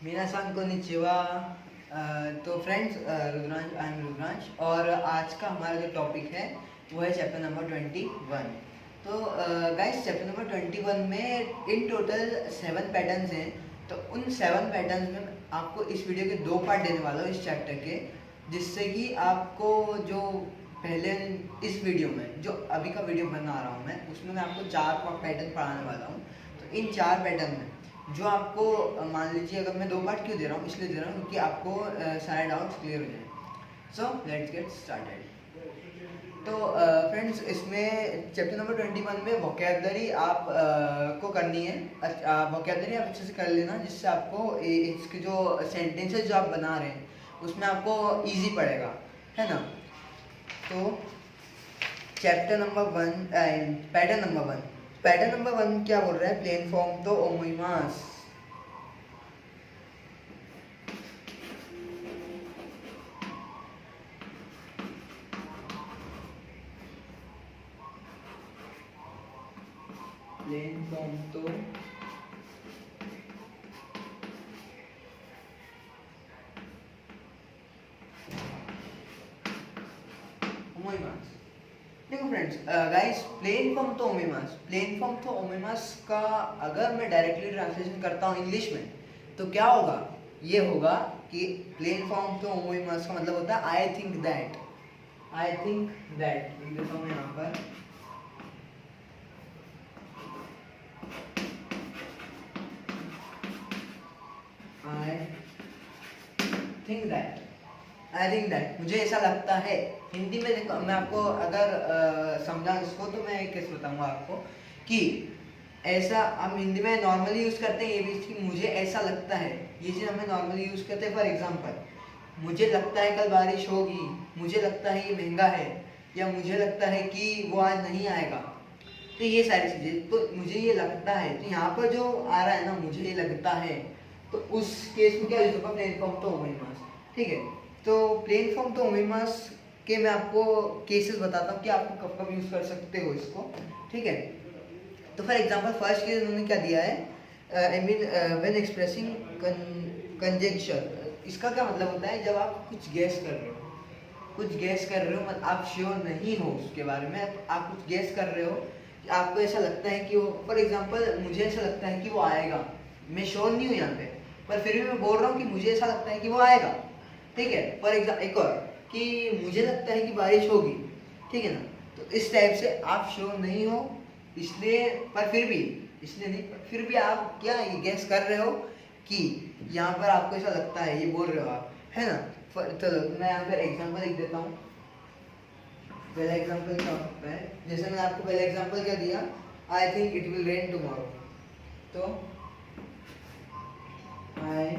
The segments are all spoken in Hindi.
मीनासान कोनिचिवा। तो friends, Rudransh, I am Rudransh और आज का हमारा जो टॉपिक है वो है चैप्टर नंबर 21। तो गाइस, चैप्टर नंबर 21 में इन टोटल 7 पैटर्न्स हैं। तो उन 7 पैटर्न्स में आपको इस वीडियो के 2 पार्ट देने वाला हूँ इस चैप्टर के, जिससे कि आपको जो पहले इस वीडियो में जो अभी का वीडियो बना रहा हूँ मैं, उसमें मैं आपको 4 पैटर्न पढ़ाने वाला हूँ। तो इन 4 पैटर्न में जो आपको मान लीजिए, अगर मैं 2 पार्ट क्यों दे रहा हूँ, इसलिए दे रहा हूँ क्योंकि आपको सारे डाउट्स क्लियर हो जाए। So let's get started. तो फ्रेंड्स, इसमें चैप्टर नंबर 21 में वोकैबुलरी आप को करनी है। वोकैबुलरी आप अच्छे से कर लेना, जिससे आपको इसके जो सेंटेंसेस जो आप बना रहे हैं उसमें आपको इजी पड़ेगा, है ना। तो chapter number 1, pattern number 1। Pattern number 1 क्या बोल रहा है? प्लेन फॉर्म तो ओमिमास। प्लेन फॉर्म तो ओमिमास। देखो फ्रेंड्स, गाइस, प्लेन फॉर्म तो ओमिमास, प्लेन फॉर्म तो ओमिमास का अगर मैं डायरेक्टली ट्रांसलेशन करता हूँ इंग्लिश में तो क्या होगा? ये होगा कि प्लेन फॉर्म तो ओमिमास का मतलब होता है I think that. I think that लिख देता हूँ यहाँ पर। I think that, I think that, मुझे ऐसा लगता है। हिंदी में देखो, मैं आपको अगर समझा इसको तो मैं कैसे बताऊंगा आपको कि ऐसा हम हिंदी में नॉर्मली यूज करते हैं ये भी, कि मुझे ऐसा लगता है। ये चीज़ हमें नॉर्मली यूज करते हैं। फॉर एग्जांपल, मुझे लगता है कल बारिश होगी, मुझे लगता है ये महंगा है, या मुझे लगता है कि वो आज नहीं आएगा। तो ये सारी चीज़ें, तो मुझे ये लगता है, तो यहाँ पर जो आ रहा है ना, मुझे ये लगता है, तो उस केस में क्या यूज होगा? प्लेन फॉर्म तो ओमिमास। ठीक है। तो प्लेन फॉर्म तो ओमिमास के मैं आपको केसेस बताता हूँ कि आपको कब कब यूज कर सकते हो इसको। ठीक है। तो फॉर एग्जांपल, फर्स्ट केस उन्होंने क्या दिया है? I mean when expressing conjunction. इसका क्या मतलब होता है? जब आप कुछ गैस कर रहे हो, कुछ गैस कर रहे हो, मतलब आप श्योर नहीं हो उसके बारे में, आप कुछ गैस कर रहे हो, आपको ऐसा लगता है कि वो, फॉर एग्जांपल, मुझे ऐसा लगता है कि वो आएगा। मैं श्योर नहीं हूँ यहाँ पे, पर फिर भी मैं बोल रहा हूँ कि मुझे ऐसा लगता है कि वो आएगा। ठीक है। फॉर एग्जाम्पल एक और, कि मुझे लगता है कि बारिश होगी। ठीक है ना। तो इस टाइप से आप श्योर नहीं हो, इसलिए, पर फिर भी, इसलिए नहीं, पर फिर भी आप क्या ये गैस कर रहे हो कि यहाँ पर आपको ऐसा लगता है, ये बोल रहे हो आप, है ना। चलो मैं यहाँ पर एग्जाम्पल लिख देता हूँ। पहला एग्जांपल क्या होता है? जैसे मैंने आपको पहला एग्जांपल क्या दिया, I think it will rain tomorrow. तो I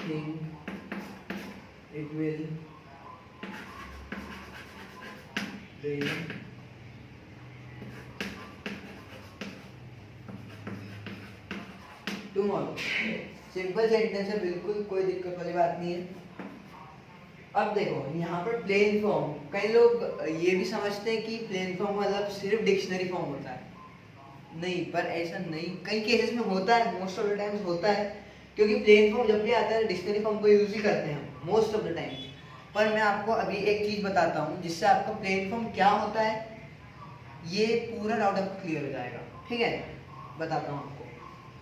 think it will rain tomorrow. Simple sentence है, बिल्कुल कोई दिक्कत वाली बात नहीं है। अब देखो यहाँ पर प्लेन फॉर्म, कई लोग ये भी समझते हैं कि प्लेन फॉर्म मतलब सिर्फ डिक्शनरी फॉर्म होता है। नहीं, पर ऐसा नहीं, कई केसेस में होता है, मोस्ट ऑफ द टाइम्स होता है, क्योंकि प्लेन फॉर्म जब भी आता है डिक्शनरी फॉर्म को यूज ही करते हैं हम मोस्ट ऑफ द टाइम्स। पर मैं आपको अभी एक चीज बताता हूँ जिससे आपको प्लेन फॉर्म क्या होता है ये पूरा डाउट आपको क्लियर हो जाएगा। ठीक है, बताता हूँ आपको।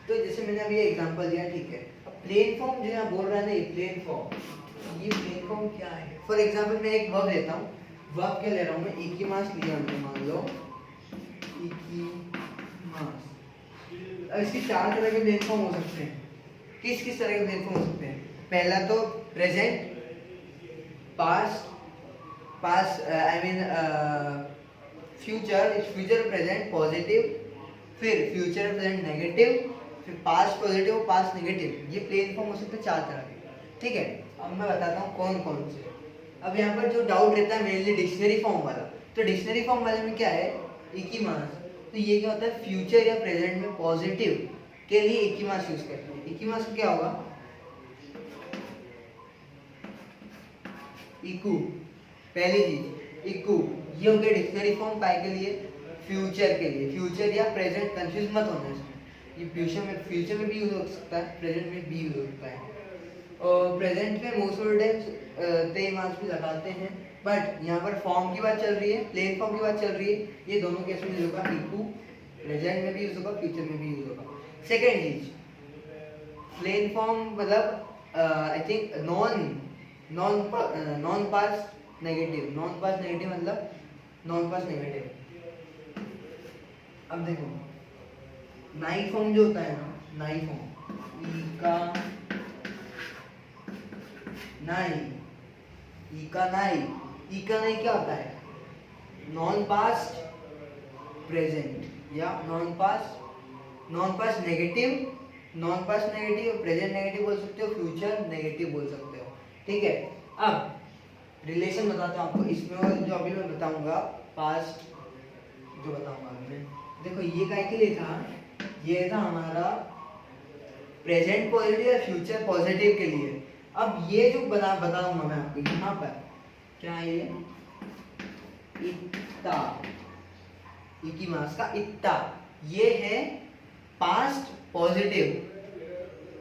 तो जैसे मैंने अभी एग्जाम्पल दिया, ठीक है। अब प्लेन फॉर्म जो यहाँ बोल रहा है ना, ये प्लेन फॉर्म, ये प्लेन फॉर्म क्या है? फॉर एग्जाम्पल मैं एक वर्ब लेता हूँ। वर्ब क्या ले रहा हूँ मैं? इकीमास लिया हमने, मान लो इकीमास। अब इसके 4 तरह के प्लेन फॉर्म हो सकते हैं। किस किस तरह के प्लेन फॉर्म हो सकते हैं? पहला तो present, past, past I mean future, future present positive, फिर फ्यूचर प्रेजेंट नेगेटिव, फिर पास्ट पॉजिटिव, पास्ट नेगेटिव। ये प्लेन फॉर्म हो सकते हैं 4 तरह के। ठीक है। अब मैं बताता हूँ कौन कौन से। अब यहाँ पर जो डाउट रहता है मेनली डिक्शनरी फॉर्म वाला, तो डिक्शनरी फॉर्म वाले में क्या है? इकीमास। तो ये क्या होता है? फ्यूचर या प्रेजेंट में पॉजिटिव के लिए इकीमास यूज करते हैं। इकीमास क्या होगा? इकू, पहली चीज इकू, ये हो गया डिक्शनरी फॉर्म। काय के लिए? फ्यूचर के लिए। फ्यूचर या प्रेजेंट, कंफ्यूज मत होना इसमें। ये फ्यूचर में भी यूज हो सकता है, प्रेजेंट में भी यूज होता है। और प्रेजेंट में मोस्ट ऑफ द टाइम्स ते मास भी लगाते हैं, बट यहाँ पर फॉर्म की बात चल रही है, प्लेन फॉर्म की बात चल रही है, ये दोनों केस में यूज होगा इकू, प्रेजेंट में भी यूज होगा, फ्यूचर में भी यूज होगा। सेकेंड चीज, प्लेन फॉर्म मतलब I think non past negative, non past negative मतलब नॉन पास्ट नेगेटिव। अब देखो नाई फॉर्म जो होता है ना, नाई फॉर्म, ई का नाई, ई का नाई, ई का नाई क्या होता है? नॉन पास्ट प्रेजेंट या non past negative, non past negative, present negative बोल सकते हो, फ्यूचर नेगेटिव बोल सकते हो, ठीक है। अब रिलेशन बताता हूँ आपको इसमें, और जो अभी मैं बताऊंगा पास्ट जो बताऊंगा अभी मैं, देखो ये काय के लिए था, ये था हमारा प्रेजेंट पॉजिटिव या फ्यूचर पॉजिटिव के लिए। अब ये जो बताऊंगा मैं आपको यहाँ पर, क्या है ये? इत्ता, इकिमास का इत्ता, ये है पास्ट पॉजिटिव,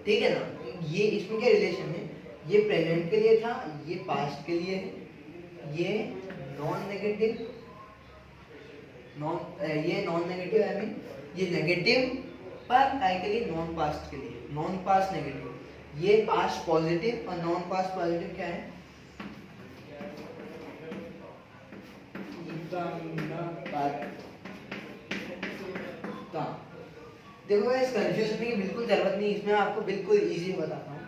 ठीक है ना। ये इसमें क्या रिलेशन है? ये प्रेजेंट के लिए था, ये पास्ट के लिए है, ये नॉन नेगेटिव, ये नॉन नेगेटिव आई मीन ये नेगेटिव पर काय के लिए? नॉन पास्ट के लिए, नॉन पास्ट नेगेटिव। ये पास्ट पॉजिटिव और नॉन पास्ट पॉजिटिव क्या है? देखो गाइस, कंफ्यूज होने की बिल्कुल जरूरत नहीं, इसमें आपको बिल्कुल इजी बताता हूँ।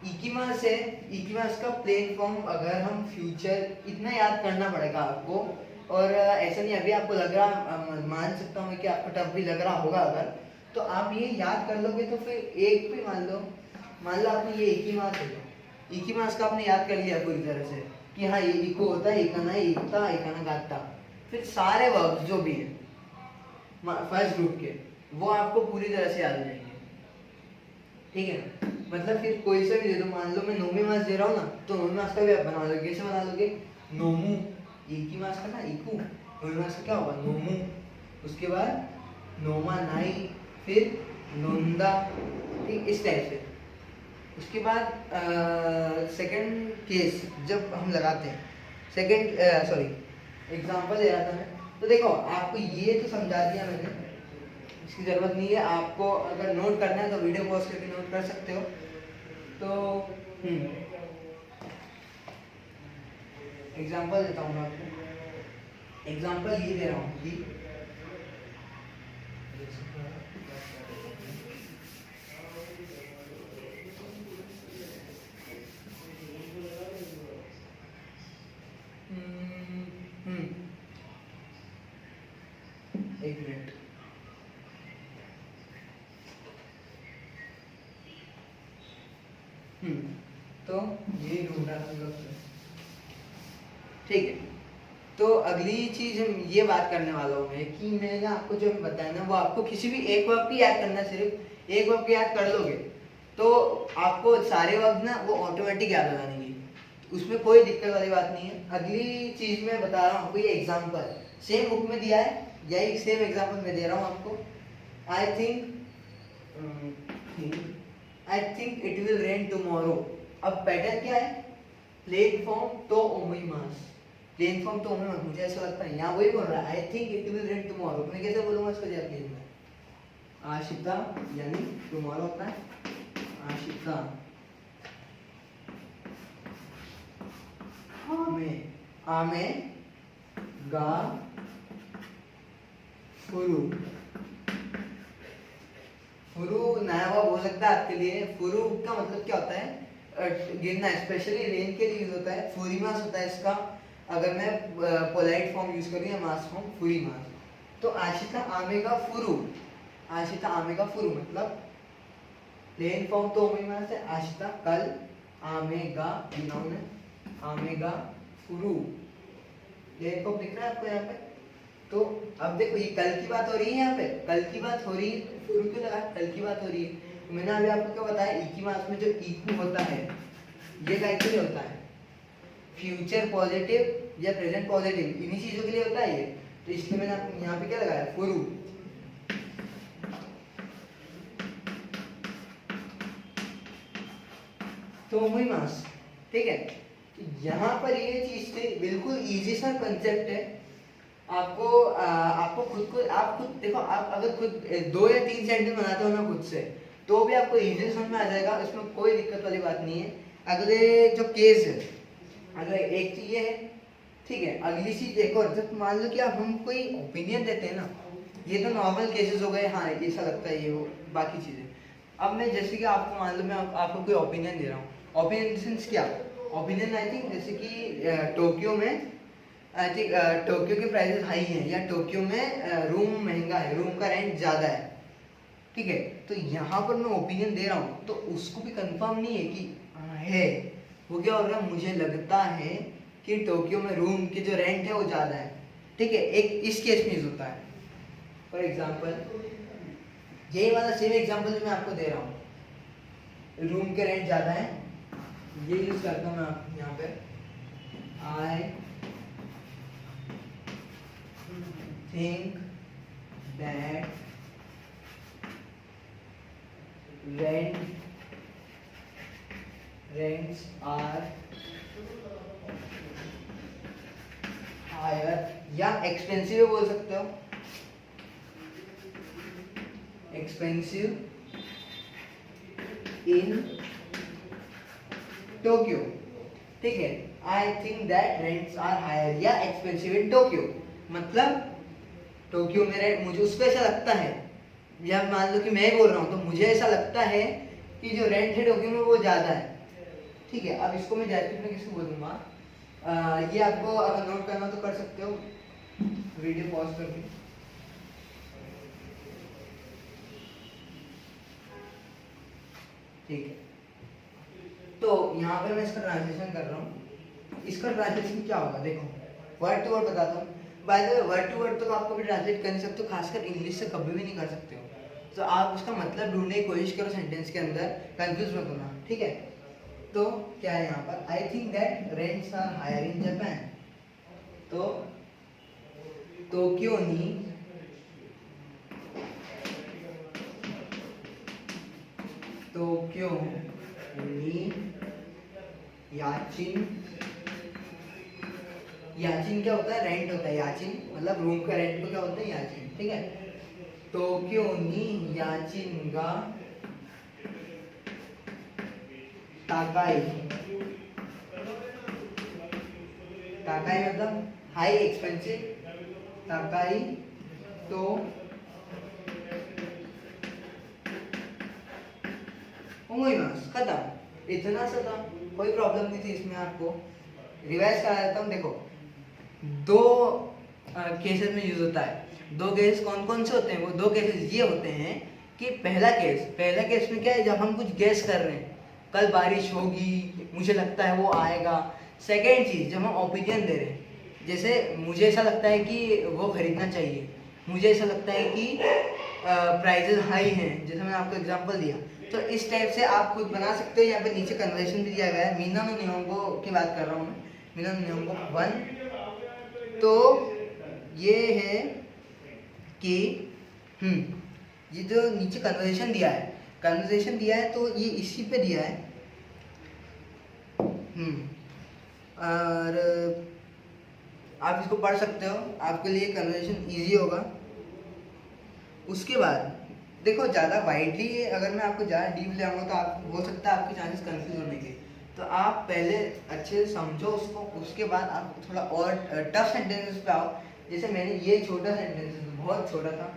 इकीमास है, इकीमास का प्लेन फॉर्म अगर हम फ्यूचर, इतना याद करना पड़ेगा आपको, और ऐसा नहीं अभी आपको लग रहा, मान सकता हूँ कि आपको टफ भी लग रहा होगा, अगर तो आप ये याद कर लोगे तो फिर एक भी मान लो आपने ये इकीमास है, इकीमास का आपने याद कर लिया पूरी तरह से कि हाँ ये इको होता है, इकाना इकता, इकाना गाता, फिर सारे वर्ब जो भी है फर्स्ट ग्रुप के वो आपको पूरी तरह से याद हो जाएंगे, ठीक है ना। मतलब फिर कोई सा भी दे दो, मान लो मैं नोमी मास दे रहा हूँ ना, तो नोमी मास का भी आप बना लोगे, कैसे बना लोगे? नोमू, एक ही मास का ना इकू, नोमी मास का क्या होगा? नोमू, उसके बाद नोमा नाई, फिर नोंदा, ठीक इस टाइप से। उसके बाद सेकंड केस जब हम लगाते हैं, सेकंड सॉरी एग्जांपल दे रहा था मैं, तो देखो आपको ये तो समझा दिया मैंने, इसकी ज़रूरत नहीं है आपको, अगर नोट करना है तो वीडियो पॉज करके नोट कर सकते हो। तो एग्जांपल देता हूँ मैं आपको, एग्जांपल ये दे रहा हूँ कि एक मिनट, तो ये ढूंढा, ठीक है। तो अगली चीज हम ये बात करने वाला हूँ मैं कि मैंने आपको जो बताया ना, वो आपको किसी भी एक वाक्य याद करना, सिर्फ एक वाक्य याद कर लोगे तो आपको सारे वाक्य ना वो ऑटोमेटिक याद हो जाएंगे, उसमें कोई दिक्कत वाली बात नहीं है। अगली चीज मैं बता रहा हूँ आपको, ये एग्जाम्पल सेम बुक में दिया है, यही सेम एग्जाम्पल मैं दे रहा हूँ आपको। आई think it will rain tomorrow. अब पैटर्न क्या है? प्लेन फॉर्म तो ओमिमास, प्लेन फॉर्म तो ओमिमास, मुझे ऐसा लगता है यहाँ वही बोल रहा है, I think it will rain tomorrow. मैं कैसे बोलूँगा इसको जाके? आशिता यानी टुमारो होता है आशिता, आमे गा फुरु, फुरु नया वर्ब हो सकता है आपके लिए। फुरु का मतलब क्या होता है? गिरना, स्पेशली रेन के लिए यूज होता है। फुरीमास होता है इसका, अगर मैं पोलाइट फॉर्म यूज करूँ या मास फॉर्म, फुरीमास। तो आशिता आमेगा फुरु, आशिता आमेगा फुरु मतलब प्लेन फॉर्म तो ओमिमास है, आशिता कल आमेगा, नाउन है, आमेगा फुरु, प्लेन फॉर्म दिख रहा है आपको यहाँ पे। तो अब देखो ये कल की बात हो रही है, यहाँ पे कल की बात हो रही है, फुरु क्यों लगा? कल की बात हो रही है। मैंने अभी आपको क्या बताया, इकी मास में जो इकू होता है ये कैसे होता है? फ्यूचर पॉजिटिव या प्रेजेंट पॉजिटिव, इन्हीं चीजों के लिए होता है ये। तो इसलिए मैंने यहाँ पे क्या लगाया? फुरु, टोमोइमास, ठीक है। यहाँ पर ये चीज थी, बिल्कुल इजी सा कंसेप्ट है। आपको खुद को, आप खुद देखो, आप अगर खुद 2 या 3 सेंटेंस बनाते हो ना खुद से, तो भी आपको इजी समझ में आ जाएगा, इसमें कोई दिक्कत वाली बात नहीं है। अगले जो केस है, अगले एक चीज ये है, ठीक है। अगली चीज एक और, जब मान लो कि आप हम कोई ओपिनियन देते हैं ना, ये तो नॉर्मल केसेस हो गए, हाँ ऐसा लगता है ये वो बाकी चीजें। अब मैं जैसे कि आपको मान लो मैं आपको कोई ओपिनियन दे रहा हूँ, ओपिनियन इन द सेंस क्या, ओपिनियन आई थिंक जैसे कि टोक्यो में, आई थिंक टोक्यो के प्राइसेस हाई हैं, या टोक्यो में रूम महंगा है, रूम का रेंट ज़्यादा है, ठीक है। तो यहाँ पर मैं ओपिनियन दे रहा हूँ, तो उसको भी कंफर्म नहीं है कि है, वो क्या हो रहा है, मुझे लगता है कि टोक्यो में रूम के जो रेंट है वो ज़्यादा है, ठीक है। एक इस केस में यूज होता है। फॉर एग्जाम्पल, यही वाला सेम एग्जाम्पल जो मैं आपको दे रहा हूँ, रूम के रेंट ज़्यादा है, ये यूज करता हूँ मैं यहाँ पे, I think that rents are higher, या एक्सपेंसिव बोल सकते हो, एक्सपेंसिव इन टोक्यो, ठीक है। I think that rents are higher या एक्सपेंसिव इन टोक्यो, मतलब टोक्यो में रेंट, मुझे उसको ऐसा लगता है, या मान लो कि मैं बोल रहा हूँ तो मुझे ऐसा लगता है कि जो रेंट है टोक्यो में वो ज़्यादा है, ठीक है। अब इसको मैं जापानीज में किसको बोलूँगा, ये आपको अगर नोट करना तो कर सकते हो, वीडियो पॉज करके। ठीक है, तो यहाँ पर मैं इसका ट्रांसलेशन कर रहा हूँ। इसका ट्रांसलेशन क्या होगा, देखो वर्ड टू वर्ड बताता हूँ। By the way word to word तो आप कभी ट्रांसलेट कर नहीं सकते हो, खासकर इंग्लिश से कभी भी नहीं कर सकते हो। तो आप उसका मतलब ढूंढने की कोशिश करो सेंटेंस के अंदर, कंफ्यूज मत होना, ठीक है। तो क्या है यहाँ पर, I think that rents are higher in Japan, तो टोक्यो नी याचिन, याचिन क्या होता है, रेंट होता है, याचिन मतलब रूम का रेंट को क्या होता है, याचिन, ठीक है। टोक्यो नी याचिन गा ताकाई, ताकाई मतलब हाई एक्सपेंसिव, ताकाई तो ओमोइमास, खत्म, इतना सा था, कोई प्रॉब्लम नहीं थी इसमें। आपको रिवाइज करा देता हूँ, देखो 2 केसेस में यूज होता है। 2 केस कौन कौन से होते हैं, वो 2 केसेस ये होते हैं कि पहला केस में क्या है, जब हम कुछ गेस कर रहे हैं, कल बारिश होगी, मुझे लगता है वो आएगा। सेकेंड चीज, जब हम ओपिनियन दे रहे हैं, जैसे मुझे ऐसा लगता है कि वो खरीदना चाहिए, मुझे ऐसा लगता है कि प्राइजेस हाई हैं, जैसे मैंने आपको एग्जांपल दिया। तो इस टाइप से आप खुद बना सकते हो। यहाँ पे नीचे कन्वर्सेशन भी दिया गया है, मीना नो निहोंगो की बात कर रहा हूँ मैं, मीना नो निहोंगो 1। तो ये है कि ये जो नीचे कन्वर्सेशन दिया है, तो ये इसी पे दिया है। और आप इसको पढ़ सकते हो, आपके लिए कन्वर्सेशन इजी होगा। उसके बाद देखो, ज़्यादा वाइडली अगर मैं आपको ज़्यादा डीप ले आऊँगा तो आप हो सकता है आपके चांसेस कंफ्यूज होने के। तो आप पहले अच्छे से समझो उसको, उसके बाद आप थोड़ा और टफ सेंटेंसेस पे आओ। जैसे मैंने ये छोटा सेंटेंस बहुत छोटा था,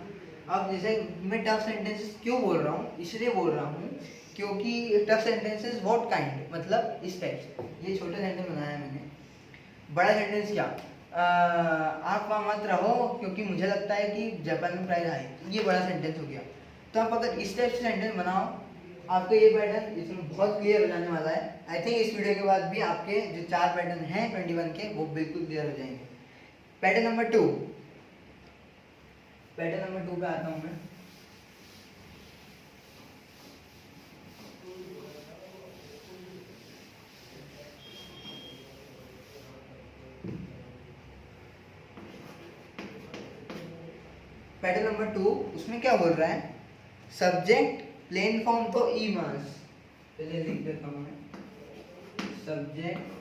अब जैसे मैं टफ सेंटेंसेस क्यों बोल रहा हूँ, इसलिए बोल रहा हूँ क्योंकि टफ सेंटेंसेस व्हाट काइंड, मतलब इस टाइप से ये छोटा सेंटेंस बनाया मैंने। बड़ा सेंटेंस क्या, आप वहाँ मत रहो क्योंकि मुझे लगता है कि जापान में प्राइस हाई, ये बड़ा सेंटेंस हो गया। तो आप अगर इस टाइप से सेंटेंस बनाओ, आपको ये पैटर्न इसमें बहुत क्लियर हो जाने वाला है। आई थिंक इस वीडियो के बाद भी आपके जो 4 पैटर्न हैं 21 के, वो बिल्कुल क्लियर हो जाएंगे। पैटर्न नंबर 2 पे आता हूँ मैं। पैटर्न नंबर 2, उसमें क्या बोल रहा है, सब्जेक्ट प्लेन फॉर्म तो ई मास, पहले लिख देता हूँ मैं, सब्जेक्ट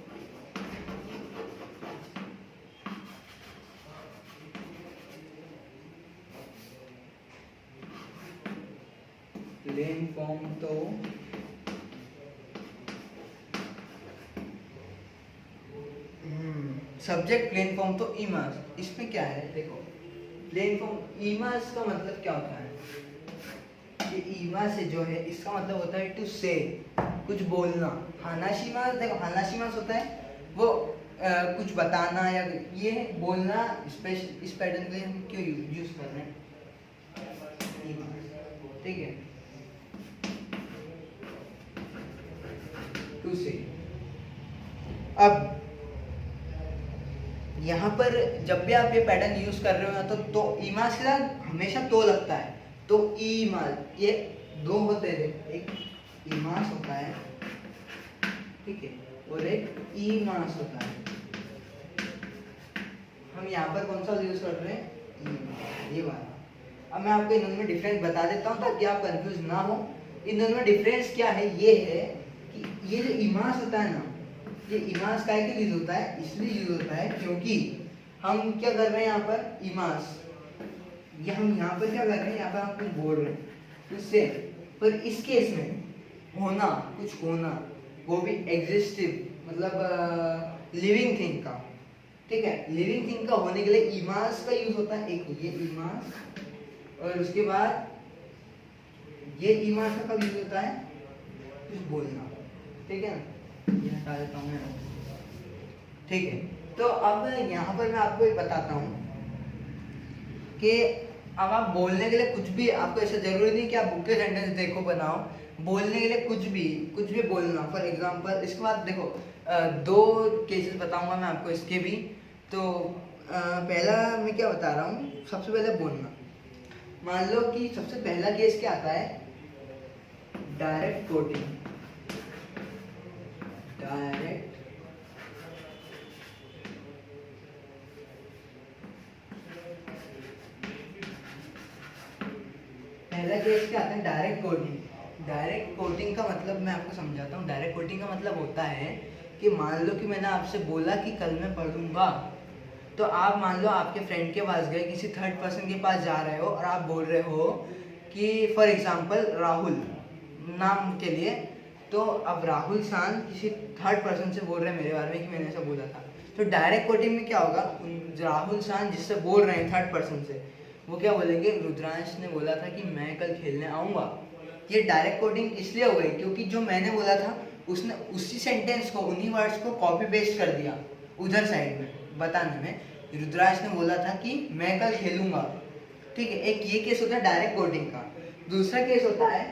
प्लेन फॉर्म तो सब्जेक्ट प्लेन फॉर्म तो इमास। इसमें क्या है देखो, प्लेन फॉर्म इमास का मतलब क्या होता है, ये ईमा से जो है इसका मतलब होता है टू से, कुछ बोलना। हानाशिमास देखो, हानाशिमास होता है वो कुछ बताना या ये बोलना। इस पैटर्न के लिए हम क्यों यूज कर रहे हैं, ठीक है, टू से। अब यहाँ पर जब भी आप ये पैटर्न यूज कर रहे हो ना तो ईमास के साथ हमेशा तो लगता है। तो ईमास, ये दो होते हैं, एक ईमास होता है, ठीक है, और एक ईमास होता है। हम यहाँ पर कौन सा यूज कर रहे हैं, ये वाला। अब मैं आपको इन दोनों में डिफरेंस बता देता हूँ ताकि आप कंफ्यूज ना हो। इन दोनों में डिफरेंस क्या है, ये है कि ये जो ईमास होता है ना, ये इमास काय के लिए होता है, इसलिए यूज होता है क्योंकि हम क्या कर रहे हैं यहाँ पर इमास, ये हम यहाँ पर क्या कर रहे हैं, यहाँ पर हम कुछ बोल रहे हैं उससे। पर इस केस में होना, कुछ होना, वो भी एग्जिस्टिव मतलब लिविंग थिंग का, ठीक है, लिविंग थिंग का होने के लिए इमास का यूज होता है। एक ये इमास, और उसके बाद ये इमास का कब यूज होता है, कुछ बोलना, ठीक है ना। ये हटा देता हूँ मैं, ठीक है। तो अब यहाँ पर मैं आपको एक बताता हूँ कि अब आप बोलने के लिए कुछ भी, आपको ऐसा जरूरी नहीं कि आप बुक के सेंटेंस देखो बनाओ, बोलने के लिए कुछ भी बोलना। फॉर एग्जांपल इसके बाद देखो दो केसेस बताऊंगा मैं आपको इसके भी। तो पहला मैं क्या बता रहा हूँ, सबसे पहले बोलना। मान लो कि सबसे पहला केस क्या आता है, डायरेक्ट कोटिंग। डायरेक्ट पहला केस क्या आता है, डायरेक्ट कोटिंग। डायरेक्ट कोटिंग का मतलब मैं आपको समझाता हूँ। डायरेक्ट कोटिंग का मतलब होता है कि मान लो कि मैंने आपसे बोला कि कल मैं पढ़ूंगा, तो आप मान लो आपके फ्रेंड के पास गए, किसी थर्ड पर्सन के पास जा रहे हो और आप बोल रहे हो कि फॉर एग्जांपल राहुल नाम के लिए, तो अब राहुल शान किसी थर्ड पर्सन से बोल रहे हैं मेरे बारे में कि मैंने ऐसा बोला था। तो डायरेक्ट कोटिंग में क्या होगा, राहुल शान जिससे बोल रहे हैं थर्ड पर्सन से, वो क्या बोलेंगे, रुद्रांश ने बोला था कि मैं कल खेलने आऊँगा। ये डायरेक्ट कोटिंग इसलिए हो गई क्योंकि जो मैंने बोला था उसने उसी सेंटेंस को, उन्हीं वर्ड्स को कॉपी पेस्ट कर दिया उधर साइड में बताने में। रुद्रांश ने बोला था कि मैं कल खेलूंगा, ठीक है। एक ये केस होता है डायरेक्ट कोटिंग का। दूसरा केस होता है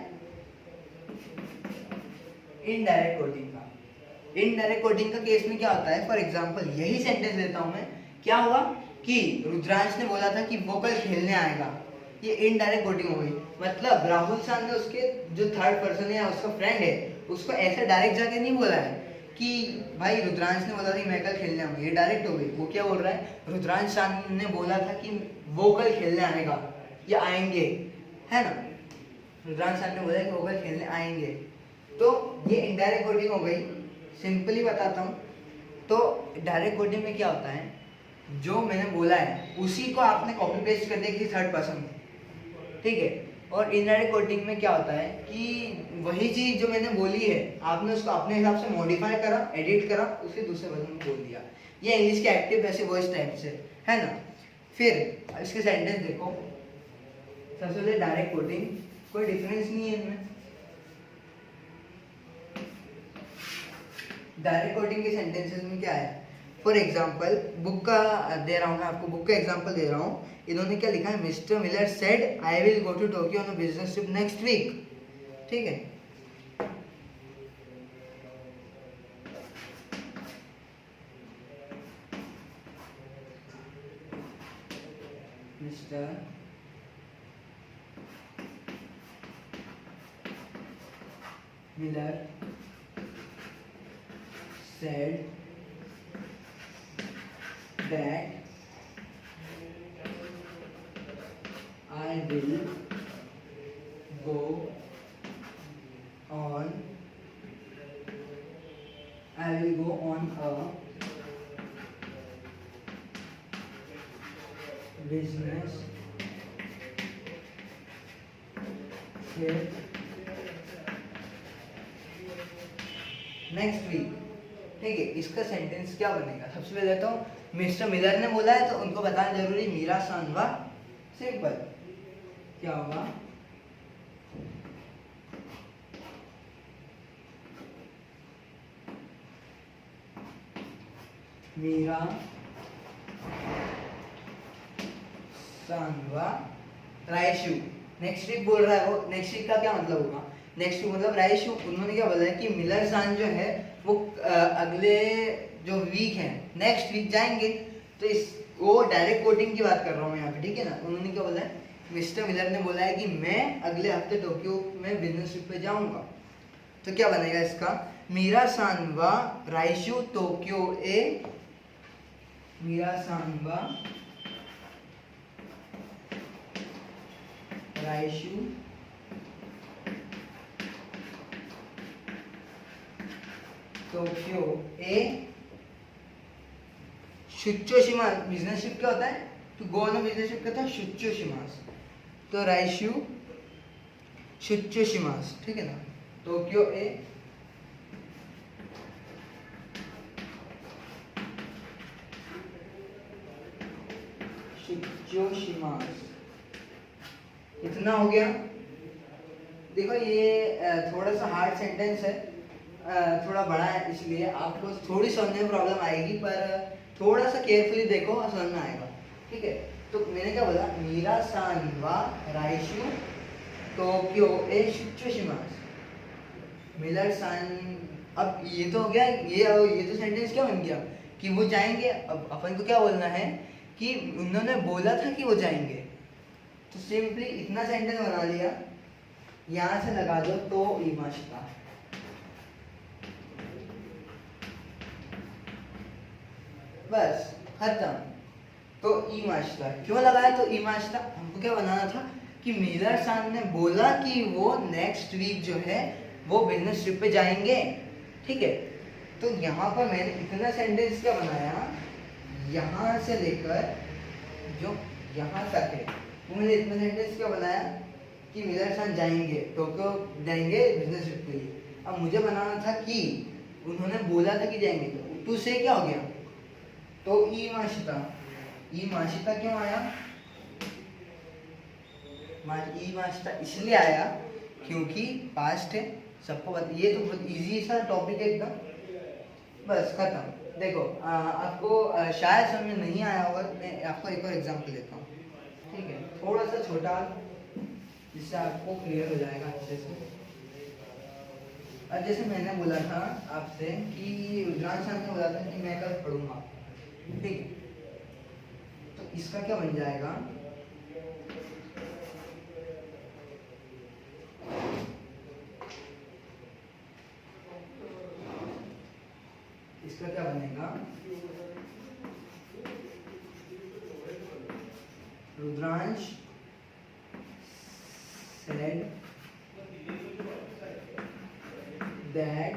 इनडायरेक्ट कोटिंग का। इनडायरेक्ट कोटिंग का केस में क्या होता है, फॉर एग्जांपल यही सेंटेंस देता हूं मैं, क्या हुआ कि रुद्रांश ने बोला था कि वो कल खेलने आएगा। ये इनडायरेक्ट कोटिंग हो गई, मतलब राहुल शान ने उसके जो थर्ड पर्सन है या उसका फ्रेंड है उसको ऐसे डायरेक्ट जाके नहीं बोला है कि भाई रुद्रांश ने बोला था कि मैं कल खेलने आऊंगा। ये डायरेक्ट हो गई। वो क्या बोल रहा है, रुद्रांश शान ने बोला था कि वो कल खेलने आएगा या आएंगे, है ना। रुद्रांश शान ने बोला कि वो कल खेलने आएंगे, तो ये इनडायरेक्ट कोटिंग हो गई। सिंपली बताता हूँ, तो डायरेक्ट कोटिंग में क्या होता है, जो मैंने बोला है उसी को आपने कॉपी पेस्ट कर दिया किसी थर्ड पर्सन में, ठीक है। और इनडायरेक्ट कोटिंग में क्या होता है कि वही चीज जो मैंने बोली है आपने उसको अपने हिसाब से मॉडिफाई करा, एडिट करा, उसे दूसरे पर्सन को बोल दिया। ये इंग्लिश के एक्टिव पैसिव वॉइस टाइप से है ना। फिर इसके सेंटेंस देखो, सबसे पहले डायरेक्ट कोटिंग, कोई डिफरेंस नहीं है इनमें। डायरेक्ट कोटिंग के सेंटेंसेस में क्या है, फॉर एग्जाम्पल बुक का दे रहा हूँ मैं आपको, बुक का एग्जाम्पल दे रहा हूँ। इन्होंने क्या लिखा है, Mister Miller said I will go to Tokyo on a business trip next week, ठीक है। Mister Miller said that I will go on on a business trip next week. ठीक है, इसका सेंटेंस क्या बनेगा? सबसे पहले तो मिस्टर मिलर ने बोला है तो उनको बताना जरूरी, मीरा सांवा। सिंपल, क्या होगा? मीरा सांवा रायशु। नेक्स्ट वीक बोल रहा है वो, नेक्स्ट वीक का क्या मतलब होगा? नेक्स्ट वीक मतलब रायशु। उन्होंने क्या बोला है कि मिलर सान जो है वो अगले जो वीक है नेक्स्ट वीक जाएंगे। तो इस वो डायरेक्ट कोटिंग की बात कर रहा हूँ यहाँ पे, ठीक है ना। उन्होंने क्या बोला है, मिस्टर मिलर ने बोला है कि मैं अगले हफ्ते टोक्यो में बिजनेस ट्रिप पे जाऊंगा। तो क्या बनेगा इसका? मीरा सान वा रायशु टोक्यो ए, मीरा सान वा रायशु टोक्यो ए शुच्चोशिमास। बिजनेस ट्रिप क्या होता है? तो गो ऑन बिजनेस ट्रिप कहता है शुच्चोशिमास। तो रायशु शुच्चोशिमास, ठीक है ना। टोक्यो ए शुच्चोशिमास। इतना हो गया। देखो ये थोड़ा सा हार्ड सेंटेंस है, थोड़ा बड़ा है, इसलिए आपको थोड़ी समझने में प्रॉब्लम आएगी, पर थोड़ा सा केयरफुली देखो और समझ में आएगा। ठीक है, तो मैंने क्या बोला? मीरा सान वा रायशु टोक्यो ए शुच्चोशिमास। मिलर सान। अब ये तो हो गया, ये तो सेंटेंस क्या बन गया कि वो जाएंगे। अब अपन को क्या बोलना है कि उन्होंने बोला था कि वो जाएंगे। तो सिंपली इतना सेंटेंस बना लिया, यहां से लगा दो तो इमाशिता। बस खत्म। तो इमाशिता क्यों लगाया? तो इमाशिता हमको क्या बनाना था कि मिलर सान ने बोला कि वो नेक्स्ट वीक जो है वो बिजनेस ट्रिप पे जाएंगे। ठीक है, तो यहाँ पर मैंने इतना सेंटेंस क्या बनाया, यहाँ से लेकर जो यहाँ तक है वो मैंने इतना सेंटेंस क्या बनाया कि मिलर सान जाएंगे टोक्यो, जाएंगे बिजनेस ट्रिप के लिए। अब मुझे बनाना था कि उन्होंने बोला था कि जाएंगे, तो से क्या हो गया? तो ई माशिता क्यों आया? ई माशिता इसलिए आया क्योंकि पास्ट है, सबको पता। ये तो बहुत इजी सा टॉपिक है एकदम। बस खत्म। देखो आपको शायद समझ में नहीं आया होगा, मैं आपको एक और एग्जांपल देता हूँ। ठीक है, थोड़ा सा छोटा, जिससे आपको क्लियर हो जाएगा अच्छे से। अब जैसे मैंने बोला था आपसे कि रुद्रांश ने बोला था कि मैं कल पढ़ूंगा। ठीक है, तो इसका क्या बन जाएगा? इसका क्या बनेगा? Rudransh said that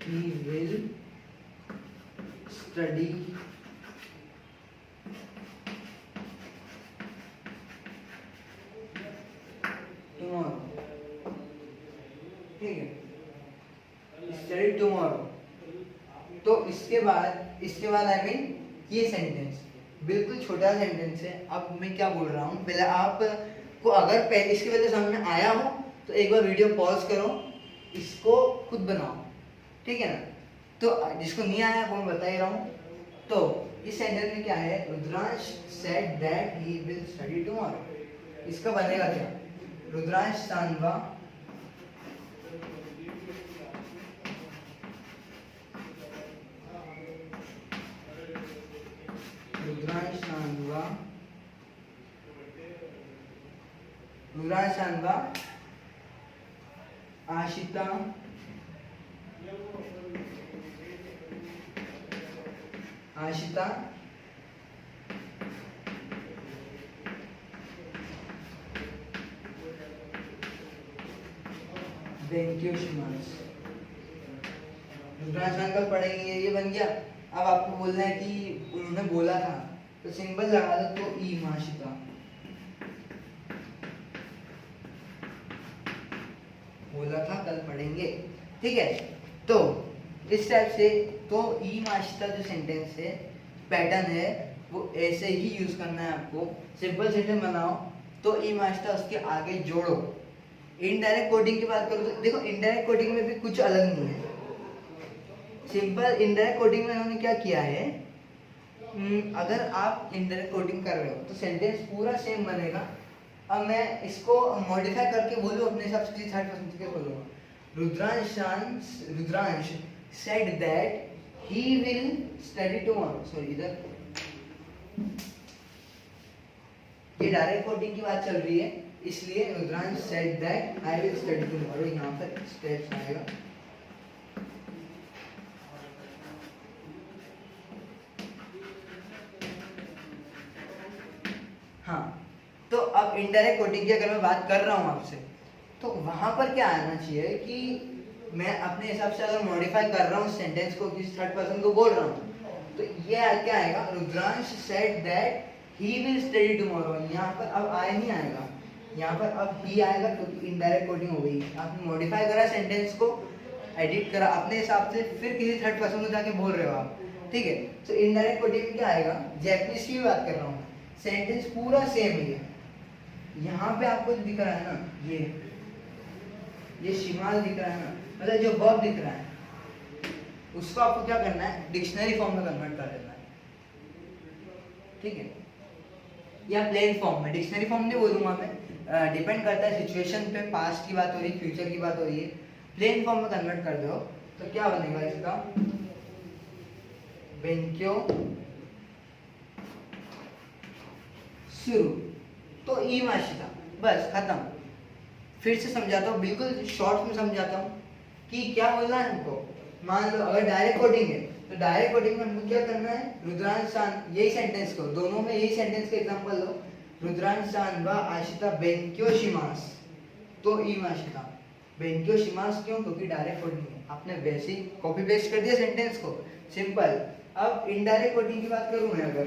he will study tomorrow। ठीक है, स्टडी टुमारो। तो इसके बाद आई मीन ये सेंटेंस बिल्कुल छोटा सेंटेंस है। अब मैं क्या बोल रहा हूँ, पहले आपको अगर पहले इसके पहले समझ में आया हो तो एक बार वीडियो पॉज करो, इसको खुद बनाओ। ठीक है ना। तो जिसको नहीं आया वो मैं बता ही रहा हूँ। तो इस सेंटेंस में क्या है? Rudransh said that he will study tomorrow. इसका बनेगा क्या? रुद्रांश सांवा आशिता बेंक्योशिमास। रुद्रांश खान कल पढ़ेंगे, ये बन गया। अब आपको बोलना है कि उन्होंने बोला था, तो सिंबल लगा दो, तो ई माशिता बोला था कल पढ़ेंगे, ठीक है। तो इस टाइप से तो ई माशिता जो सेंटेंस है, पैटर्न है, वो ऐसे ही यूज करना है आपको। सिंपल सेंटेंस बनाओ तो ई माशिता उसके आगे जोड़ो। इनडायरेक्ट कोडिंग की बात करो तो देखो, इनडायरेक्ट कोडिंग में भी कुछ अलग नहीं है। सिंपल इनडायरेक्ट कोडिंग में उन्होंने क्या किया है, अगर आप इनडायरेक्ट कोडिंग कर रहे हो तो सेंटेंस पूरा सेम बनेगा। अब मैं इसको मॉडिफाई करके बोलूँ अपने हिसाब से, थर्ड पर्सन के बोलूँगा, Rudransh said that he will study tomorrow। Sorry, इधर ये डायरेक्ट कोडिंग की बात चल रही है, इसलिए Rudransh said that I will study tomorrow, यहाँ पर स्टेप्स आएगा। हाँ, तो अब इनडायरेक्ट कोडिंग की अगर मैं बात कर रहा हूँ आपसे, तो वहां पर क्या आना चाहिए कि मैं अपने हिसाब से अगर मॉडिफाई कर रहा हूँ सेंटेंस को, किसी थर्ड पर्सन को बोल रहा हूँ, तो ये क्या आएगा, Rudransh said that he will study tomorrow. यहाँ पर अब आई नहीं आएगा, यहाँ पर अब ही आएगा, क्योंकि इनडायरेक्ट कोडिंग हो गई। आपने मॉडिफाई करा सेंटेंस को, एडिट करा अपने हिसाब से, फिर किसी थर्ड पर्सन को जाके बोल रहे हो आप, ठीक है। तो इनडायरेक्ट कोडिंग में क्या आएगा, जैपनीज की बात कर रहा हूँ, सेंटेंस पूरा सेम ही है। यहाँ पे आपको दिख रहा है ना, ये शिमाल दिख रहा है ना, मतलब जो वर्ब दिख रहा है, उसको आपको क्या करना है, डिक्शनरी फॉर्म में कन्वर्ट कर देना है, ठीक है, या प्लेन फॉर्म में। डिक्शनरी फॉर्म नहीं बोलूंगा मैं, डिपेंड करता है सिचुएशन पे, पास्ट की बात हो रही है, फ्यूचर की बात हो रही है। प्लेन फॉर्म में कन्वर्ट कर दो तो क्या बनेगा इसका, बेंक्यो शुरू, तो ई माशिता, बस खत्म। फिर से समझाता हूँ, बिल्कुल शॉर्ट में समझाता हूँ कि क्या बोलना है हमको। मान लो अगर डायरेक्ट कोडिंग है, तो डायरेक्ट कोडिंग में हमको क्या करना है, रुद्रांश सान, यही सेंटेंस को, दोनों में यही सेंटेंस का एग्जांपल लो, रुद्रांश सान व आशिता बेंक्यो शिमास, तो ई माशिता। बेंक्यो शिमास क्यों, क्योंकि डायरेक्ट कोडिंग है, आपने वैसे ही कॉपी पेस्ट कर दिया सेंटेंस को, सिंपल। अब इनडायरेक्ट कोडिंग की बात करूँ मैं, अगर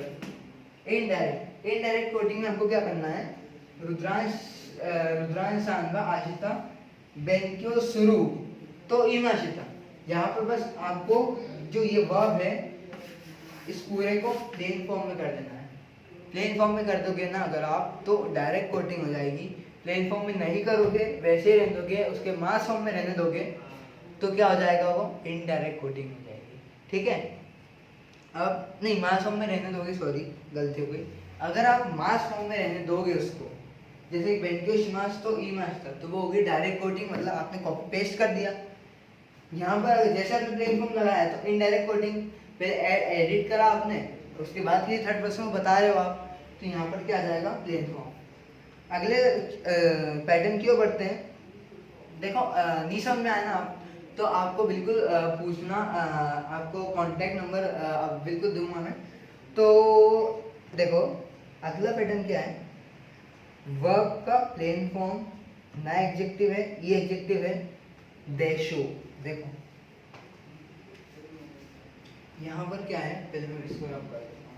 इनडायरेक्ट कोडिंग में हमको क्या करना है, रुद्रांश सान व आशिता बेंक्यो शुरू, तो ई माशिता। यहाँ पर बस आपको जो ये वर्ब है, इस पूरे को प्लेन फॉर्म में कर देना है। प्लेन फॉर्म में कर दोगे ना अगर आप, तो डायरेक्ट कोडिंग हो जाएगी। प्लेन फॉर्म में नहीं करोगे, वैसे ही रहने दोगे, उसके मास फॉर्म में रहने दोगे, तो क्या हो जाएगा, वो इनडायरेक्ट कोडिंग हो जाएगी, ठीक है। अब नहीं, मास फॉर्म में रहने दोगे, सॉरी गलती हो गई। अगर आप मास फॉर्म में रहने दोगे उसको, जैसे बेंक्यो शिमास तो ई मास तक, तो वो होगी डायरेक्ट कोडिंग, मतलब आपने कॉपी पेस्ट कर दिया। यहाँ पर जैसे आपने प्लेन फॉर्म लगाया तो इनडायरेक्ट कोडिंग, फिर एडिट करा आपने, उसके बाद किसी थर्ड पर्सन को बता रहे हो आप, तो यहाँ पर क्या आ जाएगा, प्लेन फॉर्म। अगले पैटर्न की ओर बढ़ते हैं। देखो नहीं समझ में आया ना आप, तो आपको बिल्कुल पूछना, आपको कॉन्टैक्ट नंबर बिल्कुल दूंगा मैं। तो देखो अगला पैटर्न क्या है, वर्ब का प्लेन फॉर्म, ना एडजेक्टिव है, ये एडजेक्टिव है, देशो। देखो यहाँ पर क्या है, पहले मैं इसको रब कर देता हूँ।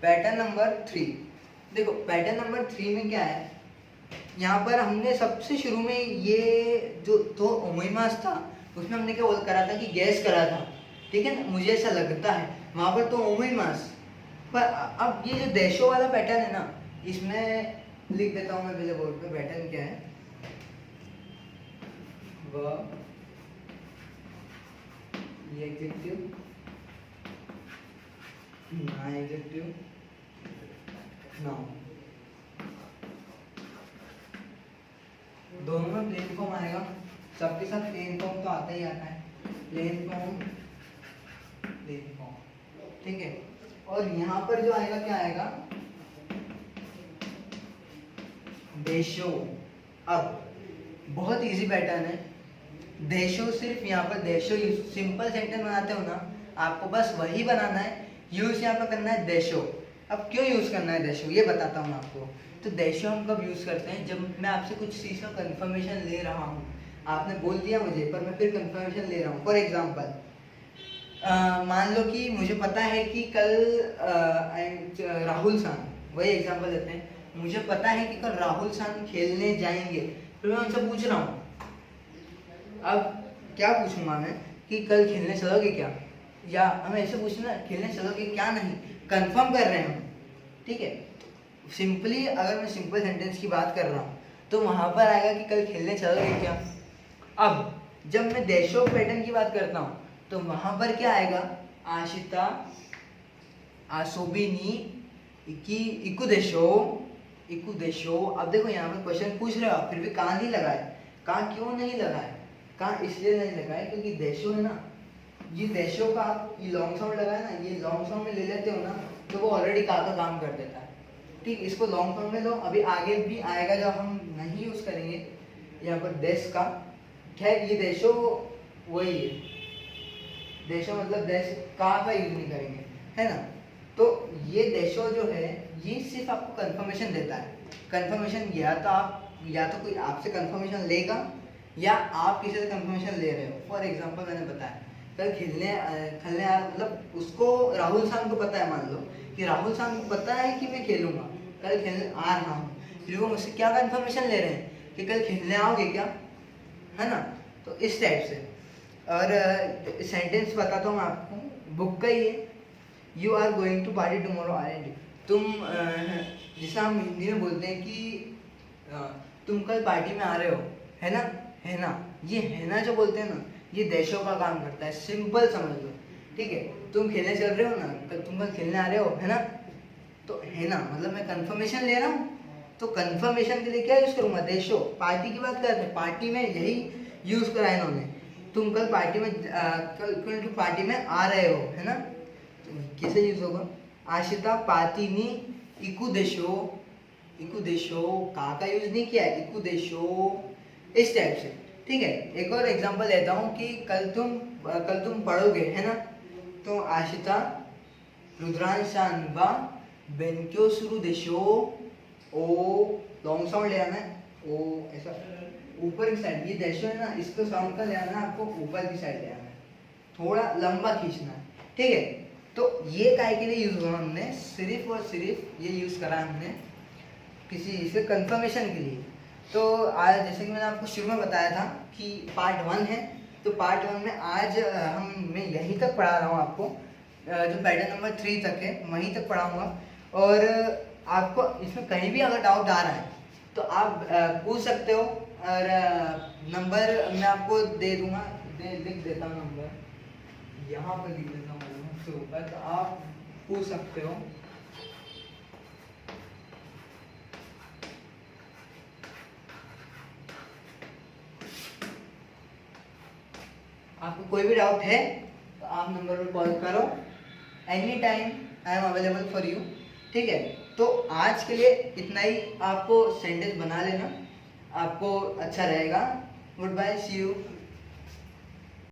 पैटर्न नंबर 3, देखो पैटर्न नंबर 3 में क्या है, यहाँ पर हमने सबसे शुरू में ये जो तो ओमोइमास था, उसमें हमने क्या करा था कि गैस करा था, ठीक है ना, मुझे ऐसा लगता है, वहां पर तो ओमोइमास। पर अब ये जो देशों वाला पैटर्न है ना, इसमें लिख देता हूँ मैं पहले बोर्ड पे, पैटर्न क्या है, ये एडजेक्टिव, ना एडजेक्टिव, नाउन, दोनों में प्लेन फॉर्म आएगा, सबके साथ प्लेन फॉर्म तो आता ही आता है, प्लेन फॉर्म, ठीक है। और यहाँ पर जो आएगा क्या आएगा, देशो। अब बहुत इजी पैटर्न है। देशो, सिर्फ यहाँ पर देशो यूज, सिंपल सेंटेंस बनाते हो ना, आपको बस वही बनाना है। यूज यहाँ पर करना है देशो। अब क्यों यूज करना है देशो, ये बताता हूँ आपको। तो देशो हम कब यूज करते हैं, जब मैं आपसे कुछ चीज़ का कंफर्मेशन ले रहा हूँ। आपने बोल दिया मुझे, पर मैं फिर कंफर्मेशन ले रहा हूँ। फॉर एग्जाम्पल, मान लो कि मुझे पता है कि कल राहुल सान, वही एग्जांपल देते हैं, मुझे पता है कि कल राहुल सान खेलने जाएंगे, फिर मैं उनसे पूछ रहा हूँ। अब क्या पूछूंगा मैं कि कल खेलने चलोगे क्या, या हमें ऐसे पूछना खेलने चलोगे क्या, नहीं, कंफर्म कर रहे हैं हम, ठीक है। सिंपली अगर मैं सिंपल सेंटेंस की बात कर रहा हूँ तो वहां पर आएगा कि कल खेलने चलोगे क्या। अब जब मैं देशो पैटर्न की बात करता हूँ तो वहां पर क्या आएगा, आशिता आसोबिनी इकी इकु देशो, इकु देशो। अब देखो यहाँ पे क्वेश्चन पूछ रहे हो आप, फिर भी कहाँ नहीं लगाए, कहाँ क्यों नहीं लगाए, कहाँ इसलिए नहीं लगाए क्योंकि देशो है ना, ये देशो का आप ये लॉन्ग साउंड लगाए ना, ये लॉन्ग साउंड में ले लेते हो ना, तो वो ऑलरेडी का काम कर देता है, ठीक। इसको लॉन्ग साउंड में लो, अभी आगे भी आएगा जब हम नहीं यूज करेंगे यहाँ पर देश का। खैर ये देशो वही है, देशो मतलब देश का यूज नहीं करेंगे, है ना। तो ये देशो जो है ये सिर्फ आपको कंफर्मेशन देता है। कंफर्मेशन या तो कोई आपसे कंफर्मेशन लेगा या आप किसी से कंफर्मेशन ले रहे हो। फॉर एग्जांपल मैंने बताया कल खेलने मतलब उसको राहुल शाम को पता है, मान लो कि राहुल शाम को पता है कि मैं खेलूंगा, कल खेलने आ रहा हूँ, फिर वो मुझसे क्या कंफर्मेशन ले रहे हैं कि कल खेलने आओगे क्या, है ना। तो इस टाइप से। और सेंटेंस बताता हूँ आपको, बुक का ही है। You are going to party tomorrow are, तुम जिसे हम हिंदी में बोलते हैं कि तुम कल पार्टी में आ रहे हो, है ना, है ना। ये है ना जो बोलते हैं ना, ये देशों का काम करता है, सिंपल समझ लो, ठीक है। तुम खेलने चल रहे हो ना, तुम कल खेलने आ रहे हो, है ना, तो है ना मतलब मैं कंफर्मेशन ले रहा हूँ, तो कंफर्मेशन के लिए क्या यूज करूंगा, देशो। पार्टी की बात करते हैं, पार्टी में यही यूज करा है इन्होंने, तुम कल पार्टी में कल पार्टी में आ रहे हो, है ना। तो कैसे यूज होगा, आशिता पार्टीनी इकु देशो, इकु देशो का यूज नहीं किया है, इकु देशो, इस टाइप से, ठीक है। एक और एग्जांपल लेता हूँ कि कल तुम पढ़ोगे, है ना, तो आशिता रुद्रांशान वा बेंक्यो सुरु देशो, ओ लॉन्ग साउंड ले आना है, ओ ऐसा ऊपर की साइड, ये देशो है ना, इसको साउंड का ले आना है आपको, ऊपर की साइड ले आना है, थोड़ा लंबा खींचना है, ठीक है। तो ये काय के लिए यूज हुआ, हमने सिर्फ और सिर्फ ये यूज करा हमने किसी से कंफर्मेशन के लिए। तो आज जैसे कि मैंने आपको शुरू में बताया था कि पार्ट 1 है, तो पार्ट 1 में आज मैं यहीं तक पढ़ा रहा हूँ आपको, जो पैटर्न नंबर 3 तक है वहीं तक पढ़ाऊँगा। और आपको इसमें कहीं भी अगर डाउट आ रहा है तो आप पूछ सकते हो, और नंबर मैं आपको दे दूँगा, लिख देता हूँ नंबर, यहाँ पर लिख देता हूँ सबसे ऊपर, तो आप पूछ सकते हो। आपको कोई भी डाउट है तो आप नंबर पर कॉल करो, any time I am available for you, ठीक है। तो आज के लिए इतना ही, आपको सेंटेंस बना लेना, आपको अच्छा रहेगा। Goodbye, see you.